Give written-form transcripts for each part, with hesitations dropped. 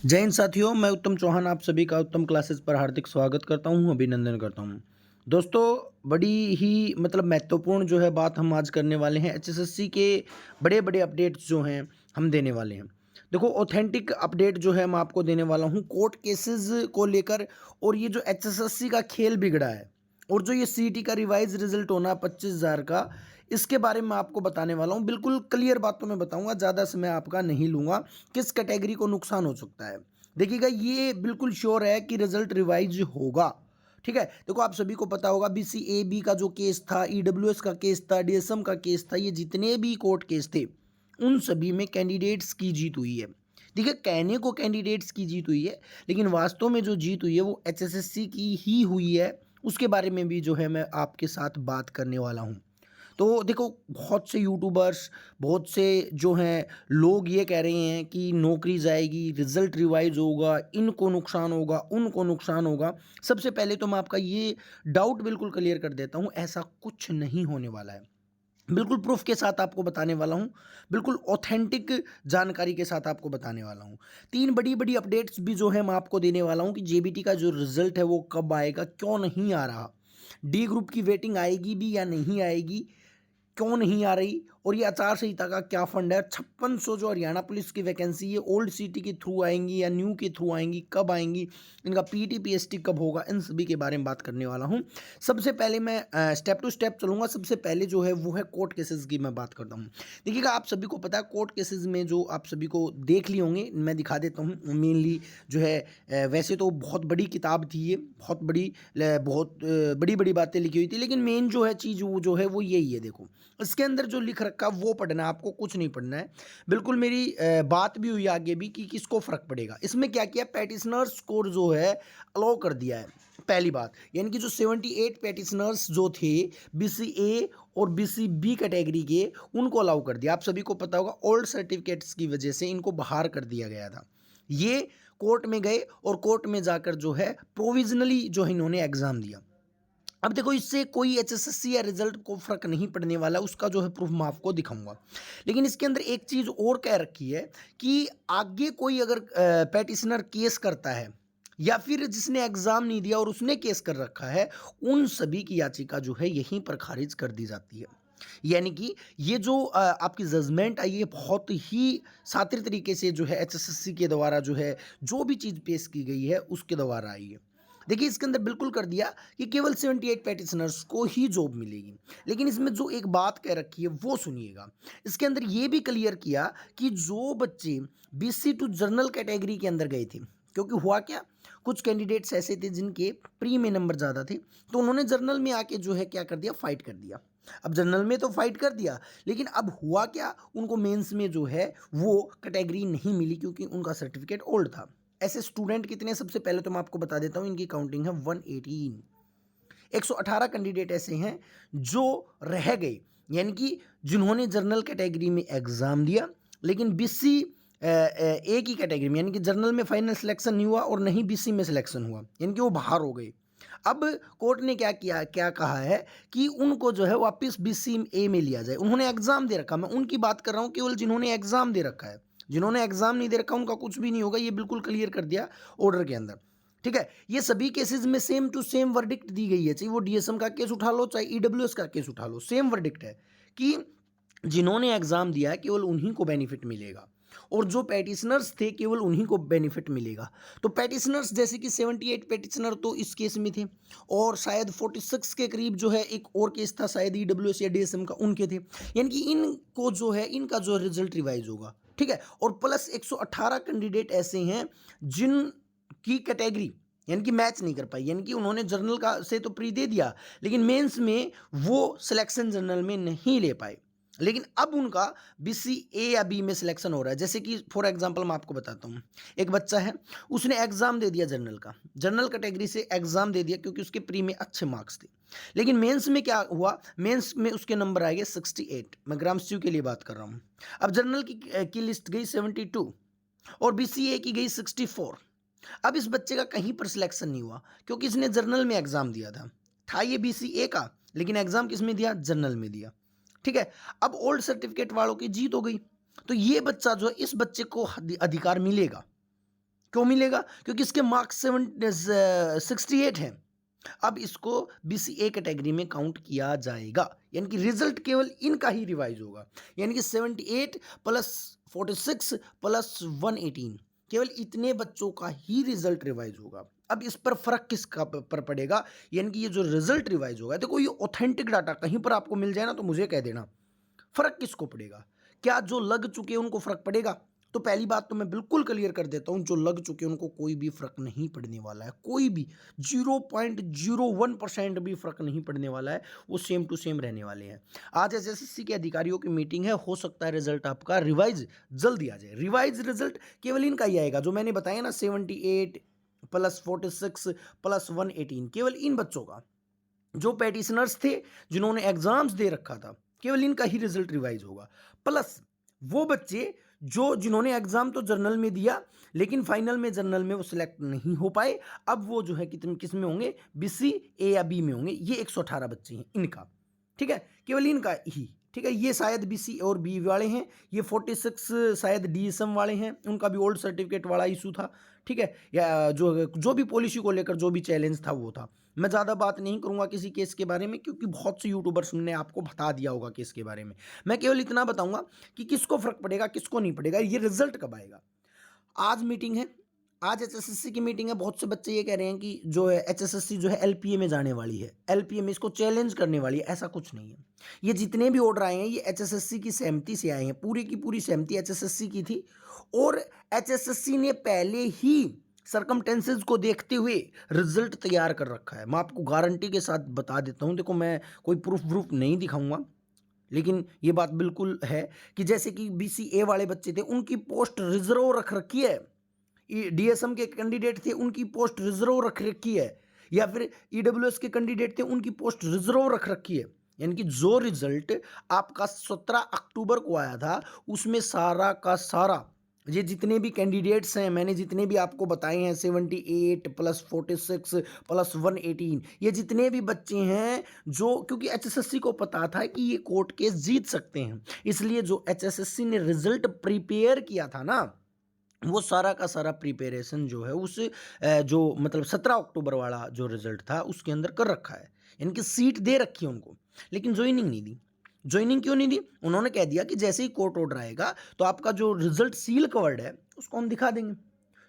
जय हिंद साथियों, मैं उत्तम चौहान आप सभी का उत्तम क्लासेस पर हार्दिक स्वागत करता हूं, अभिनंदन करता हूं। दोस्तों, बड़ी ही महत्वपूर्ण जो है बात हम आज करने वाले हैं। एचएसएससी के बड़े-बड़े अपडेट्स जो हैं हम देने वाले हैं। देखो, ऑथेंटिक अपडेट जो है मैं आपको देने वाला हूं कोर्ट केसेस को लेकर। और ये जो एचएसएससी का खेल बिगड़ा है और जो ये सीईटी का रिवाइज रिजल्ट होना 25,000 का, इसके बारे में आपको बताने वाला हूं। बिल्कुल क्लियर बातों में बताऊंगा, ज़्यादा समय आपका नहीं लूंगा। किस कैटेगरी को नुकसान हो सकता है, देखिएगा। ये बिल्कुल श्योर है कि रिजल्ट रिवाइज होगा। ठीक है, देखो, आप सभी को पता होगा बीसीएबी का जो केस था, ईडब्ल्यूएस का केस था, डीएसएम का केस था, ये जितने भी कोर्ट केस थे उन सभी में कैंडिडेट्स की जीत हुई है। देखिए, कहने को कैंडिडेट्स की जीत हुई है, लेकिन वास्तव में जो जीत हुई है वो एचएसएससी की ही हुई है। उसके बारे में भी जो है मैं आपके साथ बात करने वाला हूँ। तो देखो, बहुत से यूट्यूबर्स, बहुत से जो हैं लोग ये कह रहे हैं कि नौकरी जाएगी, रिजल्ट रिवाइज होगा, इनको नुकसान होगा, उनको नुकसान होगा। सबसे पहले तो मैं आपका ये डाउट बिल्कुल क्लियर कर देता हूँ, ऐसा कुछ नहीं होने वाला है। बिल्कुल प्रूफ के साथ आपको बताने वाला हूँ, बिल्कुल ऑथेंटिक जानकारी के साथ आपको बताने वाला हूँ। तीन बड़ी बड़ी अपडेट्स भी जो है मैं आपको देने वाला हूँ कि जेबीटी का जो रिजल्ट है वो कब आएगा, क्यों नहीं आ रहा, डी ग्रुप की वेटिंग आएगी भी या नहीं आएगी, क्यों नहीं आ रही, और ये आचार संहिता का क्या फंड है। 5600 जो हरियाणा पुलिस की वैकेंसी है, ओल्ड सिटी के थ्रू आएंगी या न्यू के थ्रू आएंगी, कब आएंगी, इनका पीटी पीएसटी कब होगा, इन सभी के बारे में बात करने वाला हूँ। सबसे पहले मैं स्टेप टू स्टेप चलूंगा। सबसे पहले जो है वो है कोर्ट केसेस की मैं बात करता हूँ। देखिएगा, आप सभी को पता है कोर्ट केसेस में जो आप सभी को देख लिए होंगे, मैं दिखा देता हूँ। मेनली जो है वैसे तो बहुत बड़ी किताब थी ये, बहुत बड़ी, बहुत बड़ी बड़ी बातें लिखी हुई थी, लेकिन मेन जो है चीज़ वो जो है वो यही है। देखो, इसके अंदर जो लिख रखा वो पढ़ना है, आपको कुछ नहीं पढ़ना है। बिल्कुल मेरी बात भी हुई आगे भी कि किसको फ़र्क पड़ेगा। इसमें क्या किया, पैटिशनर्स स्कोर जो है अलाउ कर दिया है। पहली बात, यानी कि जो 78 पैटिशनर्स जो थे बीसीए और बीसीबी कैटेगरी के, उनको अलाउ कर दिया। आप सभी को पता होगा ओल्ड सर्टिफिकेट्स की वजह से इनको बाहर कर दिया गया था। ये कोर्ट में गए और कोर्ट में जाकर जो है प्रोविजनली जो है इन्होंने एग्ज़ाम दिया। अब देखो, इससे कोई एचएसएससी या रिजल्ट को फर्क नहीं पड़ने वाला, उसका जो है प्रूफ मैं आपको दिखाऊंगा। लेकिन इसके अंदर एक चीज और कह रखी है कि आगे कोई अगर पैटिशनर केस करता है या फिर जिसने एग्जाम नहीं दिया और उसने केस कर रखा है, उन सभी की याचिका जो है यहीं पर खारिज कर दी जाती है। यानी कि ये जो आपकी जजमेंट आई है, बहुत ही शातिर तरीके से जो है एचएसएससी के द्वारा जो है जो भी चीज़ पेश की गई है उसके द्वारा आई है। देखिए, इसके अंदर बिल्कुल कर दिया कि केवल 78 पैटिशनर्स को ही जॉब मिलेगी। लेकिन इसमें जो एक बात कह रखी है वो सुनिएगा। इसके अंदर ये भी क्लियर किया कि जो बच्चे बीसी टू जनरल कैटेगरी के अंदर गए थे, क्योंकि हुआ क्या, कुछ कैंडिडेट्स ऐसे थे जिनके प्री में नंबर ज़्यादा थे, तो उन्होंने जनरल में आके जो है क्या कर दिया, फाइट कर दिया। अब जनरल में तो फाइट कर दिया, लेकिन अब हुआ क्या, उनको मेंस में जो है वो कैटेगरी नहीं मिली क्योंकि उनका सर्टिफिकेट ओल्ड था। ऐसे स्टूडेंट कितने, सबसे पहले तो मैं आपको बता देता हूं, इनकी काउंटिंग है 118। 118 कैंडिडेट ऐसे हैं जो रह गए, यानी कि जिन्होंने जनरल कैटेगरी में एग्जाम दिया लेकिन बीसी एक ही कैटेगरी में, यानी कि जनरल में फाइनल सिलेक्शन नहीं हुआ और नहीं बीसी में सिलेक्शन हुआ, यानी कि वो बाहर हो गए। अब कोर्ट ने क्या किया, क्या कहा है कि उनको जो है वापस बीसी ए में लिया जाए। उन्होंने एग्जाम दे रखा, मैं उनकी बात कर रहा हूं, केवल जिन्होंने एग्जाम दे रखा है। जिन्होंने एग्जाम नहीं दे रखा उनका कुछ भी नहीं होगा, ये बिल्कुल क्लियर कर दिया ऑर्डर के अंदर। ठीक है, ये सभी केसेस में सेम टू सेम वर्डिक्ट दी गई है, चाहे वो डीएसएम का केस उठा लो चाहे ईडब्ल्यूएस का केस उठा लो, सेम वर्डिक्ट है कि जिन्होंने एग्जाम दिया है केवल उन्हीं को बेनिफिट मिलेगा, और जो पैटिशनर्स थे केवल उन्हीं को बेनिफिट मिलेगा। तो पैटिशनर्स जैसे कि 78 पैटिशनर तो इस केस में थे, और शायद 46 के करीब जो है एक और केस था, शायद ईडब्ल्यूएस या डीएसएम का, उनके थे। यानी कि इनको जो है इनका जो रिजल्ट रिवाइज होगा। ठीक है, और प्लस 118 कैंडिडेट ऐसे हैं जिनकी कैटेगरी यानी कि मैच नहीं कर पाई, यानी कि उन्होंने जर्नल का से तो प्री दे दिया लेकिन मेंस में वो सिलेक्शन जनरल में नहीं ले पाए। लेकिन अब उनका बीसी ए या बी में सिलेक्शन हो रहा है। जैसे कि फॉर एग्जांपल मैं आपको बताता हूँ, एक बच्चा है, उसने एग्जाम दे दिया जनरल का, जनरल कैटेगरी से एग्जाम दे दिया क्योंकि उसके प्री में अच्छे मार्क्स थे। लेकिन मेंस में क्या हुआ, मेंस में उसके नंबर आए गए 68, मैं ग्राम सी के लिए बात कर रहा हूँ। अब जनरल की लिस्ट गई 72 और बीसीए की गई 64। अब इस बच्चे का कहीं पर सिलेक्शन नहीं हुआ क्योंकि इसने जर्नल में एग्जाम दिया था ये बीसीए का, लेकिन एग्जाम किस में दिया, जर्नल में दिया। ठीक है, अब ओल्ड सर्टिफिकेट वालों की जीत हो गई, तो ये बच्चा जो है, इस बच्चे को अधिकार मिलेगा। क्यों मिलेगा? क्योंकि इसके मार्क्स 68 हैं। अब इसको BCA कैटेगरी में काउंट किया जाएगा, यानी कि रिजल्ट केवल इनका ही रिवाइज होगा, यानी कि 78 प्लस 46 प्लस 118, केवल इतने बच्चों का ही रिजल्ट रिवाइज होगा। अब इस पर फर्क किसका पर पड़ेगा, यानी कि ये जो रिजल्ट रिवाइज होगा, देखो ये ऑथेंटिक डाटा कहीं पर आपको मिल जाए ना तो मुझे कह देना, फर्क किसको पड़ेगा? क्या जो लग चुके हैं उनको फर्क पड़ेगा? तो पहली बात तो मैं बिल्कुल क्लियर कर देता हूं, जो लग चुके हैं उनको कोई भी फर्क नहीं पड़ने वाला है, कोई भी 0.01% भी फर्क नहीं पड़ने वाला है, वो सेम टू सेम रहने वाले हैं। आज एसएससी के अधिकारियों की मीटिंग है, हो सकता है रिजल्ट आपका रिवाइज जल्दी आ जाए। रिवाइज रिजल्ट केवल इनका ही आएगा जो मैंने बताया ना, 78 प्लस 46 प्लस 118, केवल इन बच्चों का, जो पेटिशनर्स थे जिन्होंने एग्जाम्स दे रखा था, केवल इनका ही रिजल्ट रिवाइज होगा। प्लस वो बच्चे जो जिन्होंने एग्जाम तो जर्नल में दिया लेकिन फाइनल में जर्नल में वो सिलेक्ट नहीं हो पाए, अब वो जो है कितने किस में होंगे, BC A या B में होंगे। ये 118 बच्चे हैं इनका, ठीक है, केवल इनका ही, ठीक है। ये शायद BC और B वाले हैं, ये 46 शायद DSM वाले हैं, उनका भी ओल्ड सर्टिफिकेट वाला इशू था, ठीक है, या जो भी पॉलिसी को लेकर जो भी चैलेंज था वो था। मैं ज़्यादा बात नहीं करूंगा किसी केस के बारे में, क्योंकि बहुत से यूट्यूबर्स ने आपको बता दिया होगा केस के बारे में। मैं केवल इतना बताऊंगा कि किसको फर्क पड़ेगा किसको नहीं पड़ेगा, ये रिजल्ट कब आएगा। आज मीटिंग है, आज HSSC की मीटिंग है। बहुत से बच्चे ये कह रहे हैं कि जो है HSSC जो है LPA में जाने वाली है, LPA में इसको चैलेंज करने वाली है। ऐसा कुछ नहीं है। ये जितने भी ऑर्डर आए हैं ये HSSC की सहमति से आए हैं, पूरी की पूरी सहमति HSSC की थी, और HSSC ने पहले ही सरकमटेंसेज को देखते हुए रिजल्ट तैयार कर रखा है। मैं आपको गारंटी के साथ बता देता हूँ, देखो मैं कोई प्रूफ नहीं दिखाऊंगा, लेकिन ये बात बिल्कुल है कि जैसे कि BCA वाले बच्चे थे उनकी पोस्ट रिजर्व रख रखी है, DSM के कैंडिडेट थे उनकी पोस्ट रिजर्व रख रखी है, या फिर EWS के कैंडिडेट थे उनकी पोस्ट रिजर्व रख रखी है। यानी कि जो रिजल्ट आपका 17 अक्टूबर को आया था उसमें सारा का सारा ये जितने भी कैंडिडेट्स हैं, मैंने जितने भी आपको बताए हैं, 78 प्लस 46 प्लस 118, ये जितने भी बच्चे हैं जो, क्योंकि HSSC को पता था कि ये कोर्ट केस जीत सकते हैं, इसलिए जो HSSC ने रिजल्ट प्रिपेयर किया था ना, वो सारा का सारा प्रिपरेशन जो है उस जो मतलब 17 अक्टूबर वाला जो रिजल्ट था उसके अंदर कर रखा है। यानी कि सीट दे रखी है उनको, लेकिन ज्वाइनिंग नहीं दी। ज्वाइनिंग क्यों नहीं दी? उन्होंने कह दिया कि जैसे ही कोर्ट ऑर्डर आएगा तो आपका जो रिजल्ट सील कवर्ड है उसको हम दिखा देंगे।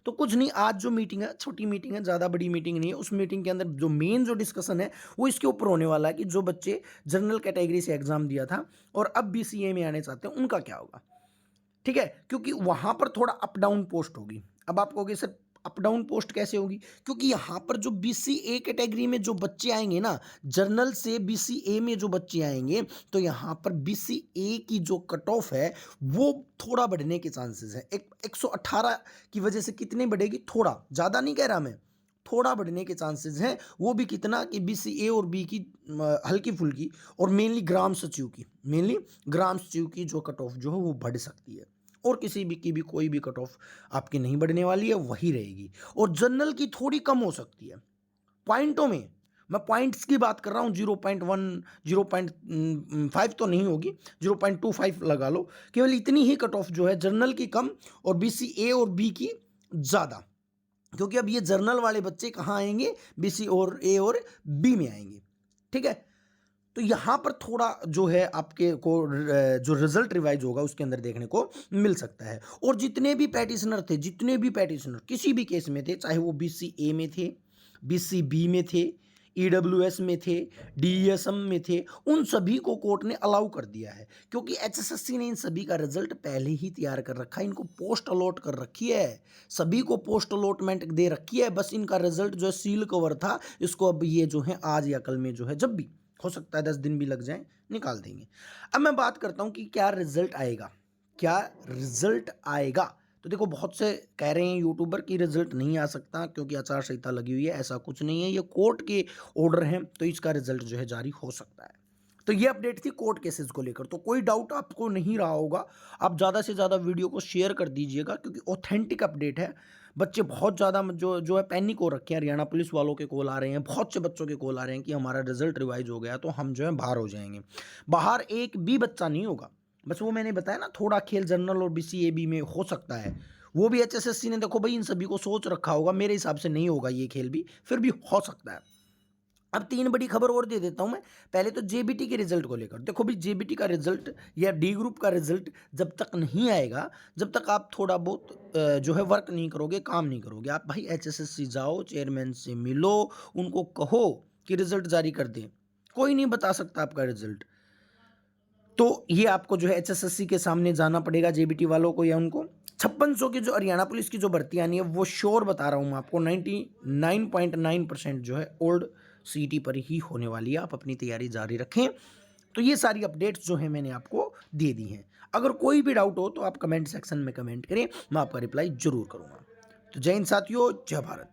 तो कुछ नहीं, आज जो मीटिंग है छोटी मीटिंग है, ज़्यादा बड़ी मीटिंग नहीं है। उस मीटिंग के अंदर जो मेन जो डिस्कशन है वो इसके ऊपर होने वाला है कि जो बच्चे जनरल कैटेगरी से एग्जाम दिया था और अब BCA में आने चाहते हैं उनका क्या होगा, ठीक है, क्योंकि वहां पर थोड़ा अप डाउन पोस्ट होगी। अब आप कहोगे सर अप डाउन पोस्ट कैसे होगी? क्योंकि यहाँ पर जो BCA कैटेगरी में जो बच्चे आएंगे ना, जर्नल से BCA में जो बच्चे आएंगे, तो यहाँ पर BCA की जो कट ऑफ है वो थोड़ा बढ़ने के चांसेस है। 118 की वजह से कितनी बढ़ेगी? थोड़ा, ज़्यादा नहीं कह रहा मैं, थोड़ा बढ़ने के चांसेस हैं। वो भी कितना कि BCA और B की हल्की फुल्की, और मेनली ग्राम सचिव की, मेनली ग्राम सचिव की जो कट ऑफ जो है वो बढ़ सकती है, और किसी भी की भी कोई भी कट ऑफ आपकी नहीं बढ़ने वाली है, वही रहेगी। और जनरल की थोड़ी कम हो सकती है पॉइंटों में, मैं पॉइंट्स की बात कर रहा हूँ, 0.1 0.5 तो नहीं होगी, 0.25 लगा लो, केवल इतनी ही कट ऑफ जो है जनरल की कम और BCA और B की ज़्यादा। क्योंकि अब ये जर्नल वाले बच्चे कहाँ आएंगे? BC और A और B में आएंगे, ठीक है। तो यहाँ पर थोड़ा जो है आपके को जो रिजल्ट रिवाइज होगा उसके अंदर देखने को मिल सकता है। और जितने भी पैटिशनर थे, जितने भी पैटिशनर किसी भी केस में थे, चाहे वो BCA में थे, BCB में थे, EWS में थे, DSM में थे, उन सभी को कोर्ट ने अलाउ कर दिया है, क्योंकि HSSC ने इन सभी का रिजल्ट पहले ही तैयार कर रखा है, इनको पोस्ट अलॉट कर रखी है, सभी को पोस्ट अलॉटमेंट दे रखी है। बस इनका रिजल्ट जो है सील कवर था, इसको अब ये जो है आज या कल में जो है, जब भी हो सकता है 10 दिन भी लग जाए, निकाल देंगे। अब मैं बात करता हूं कि क्या रिजल्ट आएगा, क्या रिजल्ट आएगा। तो देखो बहुत से कह रहे हैं यूट्यूबर की रिजल्ट नहीं आ सकता क्योंकि आचार संहिता लगी हुई है, ऐसा कुछ नहीं है, ये कोर्ट के ऑर्डर हैं, तो इसका रिजल्ट जो है जारी हो सकता है। तो ये अपडेट थी कोर्ट केसेस को लेकर। तो कोई डाउट आपको नहीं रहा होगा, आप ज़्यादा से ज़्यादा वीडियो को शेयर कर दीजिएगा, क्योंकि ऑथेंटिक अपडेट है। बच्चे बहुत ज़्यादा जो है पैनिक हो रखे हैं, हरियाणा पुलिस वालों के कॉल आ रहे हैं, बहुत से बच्चों के कॉल आ रहे हैं कि हमारा रिजल्ट रिवाइज हो गया तो हम जो है बाहर हो जाएंगे। बाहर एक भी बच्चा नहीं होगा, बस वो मैंने बताया ना, थोड़ा खेल जनरल और BCAB में हो सकता है, वो भी एचएसएससी ने देखो भाई इन सभी को सोच रखा होगा, मेरे हिसाब से नहीं होगा ये खेल भी, फिर भी हो सकता है। अब 3 बड़ी खबर और दे देता हूँ मैं। पहले तो जेबीटी के रिज़ल्ट को लेकर। देखो भाई जेबीटी का रिज़ल्ट या डी ग्रुप का रिज़ल्ट जब तक नहीं आएगा, जब तक आप थोड़ा बहुत जो है वर्क नहीं करोगे, काम नहीं करोगे। आप भाई एचएसएससी जाओ, चेयरमैन से मिलो, उनको कहो कि रिज़ल्ट जारी कर दें। कोई नहीं बता सकता आपका रिज़ल्ट। तो ये आपको जो है एचएसएससी के सामने जाना पड़ेगा जेबीटी वालों को या उनको। 5600 की जो हरियाणा पुलिस की जो भर्ती आनी है वो श्योर बता रहा हूँ मैं आपको 99.9% जो है ओल्ड सीटी पर ही होने वाली है। आप अपनी तैयारी जारी रखें। तो ये सारी अपडेट्स जो है मैंने आपको दे दी हैं। अगर कोई भी डाउट हो तो आप कमेंट सेक्शन में कमेंट करें, मैं आपका रिप्लाई जरूर करूँगा। तो जय हिंद साथियों, जय भारत।